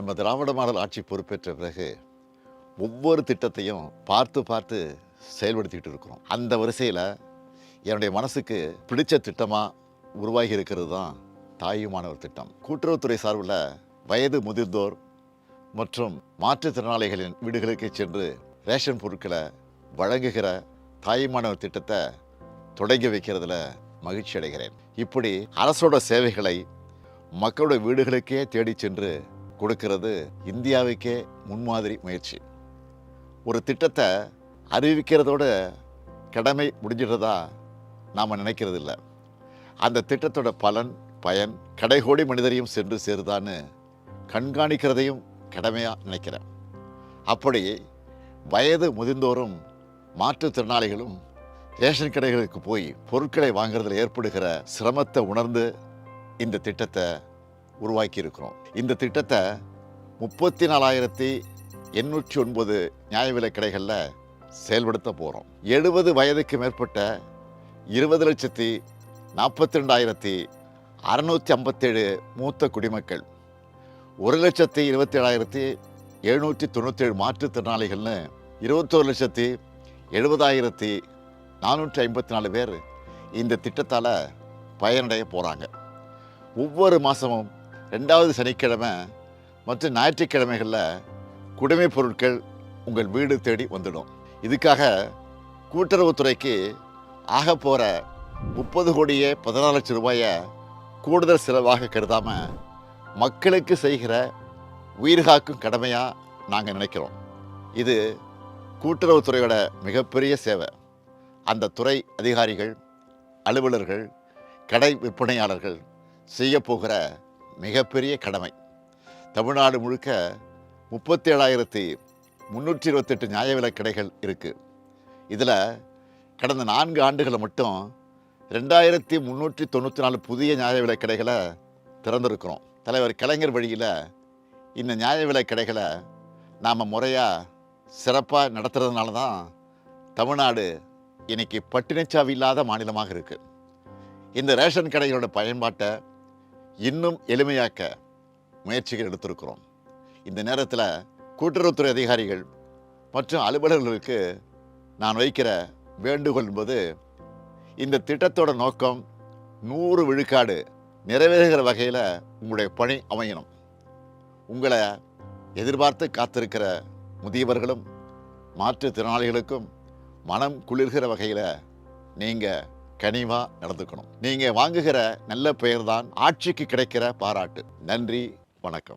நம்ம திராவிட மாடல் ஆட்சி பொறுப்பேற்ற பிறகு ஒவ்வொரு திட்டத்தையும் பார்த்து பார்த்து செயல்படுத்திக்கிட்டு இருக்கிறோம். அந்த வரிசையில் என்னுடைய மனசுக்கு பிடிச்ச திட்டமாக உருவாகி இருக்கிறது தான் தாயுமானவர் திட்டம். கூட்டுறவுத்துறை சார்பில் வயது முதிர்ந்தோர் மற்றும் மாற்றுத்திறனாளிகளின் வீடுகளுக்கு சென்று ரேஷன் பொருட்களை வழங்குகிற தாயுமானவர் திட்டத்தை தொடங்கி வைக்கிறதுல மகிழ்ச்சி அடைகிறேன். இப்படி அரசோட சேவைகளை மக்களோட வீடுகளுக்கே தேடி சென்று கொடுக்கிறது இந்தியாவுக்கே முன்மாதிரி முயற்சி. ஒரு திட்டத்தை அறிவிக்கிறதோட கடமை முடிஞ்சிடுறதா நாம் நினைக்கிறது இல்லை. அந்த திட்டத்தோட பயன் கடைகோடி மனிதரையும் சென்று சேருதான்னு கண்காணிக்கிறதையும் கடமையாக நினைக்கிறேன். அப்படி வயது முதிர்ந்தோரும் மாற்றுத்திறனாளிகளும் ரேஷன் கடைகளுக்கு போய் பொருட்களை வாங்குறதுல ஏற்படுகிற சிரமத்தை உணர்ந்து இந்த திட்டத்தை உருவாக்கி இருக்கிறோம். இந்த திட்டத்தை 34,809 நியாய விலைக் கடைகளில் செயல்படுத்த போகிறோம். 70 வயதுக்கு மேற்பட்ட 20,42,657 மூத்த குடிமக்கள், 1,27,797 மாற்றுத்திறனாளிகள்னு 21,70,70,454 பேர் இந்த திட்டத்தால் பயனடைய போகிறாங்க. ஒவ்வொரு மாதமும் 2வது சனிக்கிழமை மற்றும் ஞாயிற்றுக்கிழமைகளில் குடிமைப் பொருட்கள் உங்கள் வீடு தேடி வந்துடும். இதுக்காக கூட்டுறவுத்துறைக்கு ஆக போகிற 30,14,00,000 ரூபாயை கூடுதல் செலவாக கருதாமல் மக்களுக்கு செய்கிற உயிர்காக்கும் கடமையாக நாங்கள் நினைக்கிறோம். இது கூட்டுறவுத்துறையோட மிகப்பெரிய சேவை. அந்த துறை அதிகாரிகள், அலுவலர்கள், கடை விற்பனையாளர்கள் செய்ய போகிற மிகப்பெரிய கடமை. தமிழ்நாடு முழுக்க 37,328 நியாய விலைக் கடைகள் இருக்குது. இதில் கடந்த 4 ஆண்டுகளில் மட்டும் 2,394 புதிய நியாய விலைக் கடைகளை திறந்திருக்கிறோம். தலைவர் கலைஞர் வழியில் இந்த நியாய விலைக் கடைகளை நாம் முறையாக சிறப்பாக நடத்துறதுனால தான் தமிழ்நாடு இன்னைக்கு பட்டினிச்சாவி இல்லாத மாநிலமாக இருக்குது. இந்த ரேஷன் கடைகளோட பயன்பாட்டை இன்னும் எளிமையாக்க முயற்சிகள் எடுத்திருக்கிறோம். இந்த நேரத்தில் கூட்டுறவுத்துறை அதிகாரிகள் மற்றும் அலுவலர்களுக்கு நான் வைக்கிற வேண்டுகோள் என்பது, இந்த திட்டத்தோட நோக்கம் 100 விழுக்காடு நிறைவேறுகிற வகையில் உங்களுடைய பணி அமையணும். உங்களை எதிர்பார்த்து காத்திருக்கிற முதியவர்களும் மாற்றுத்திறனாளிகளுக்கும் மனம் குளிர்கிற வகையில் நீங்கள் கனிவாக நடந்துக்கணும். நீங்கள் வாங்குகிற நல்ல பெயர் தான் ஆட்சிக்கு கிடைக்கிற பாராட்டு. நன்றி, வணக்கம்.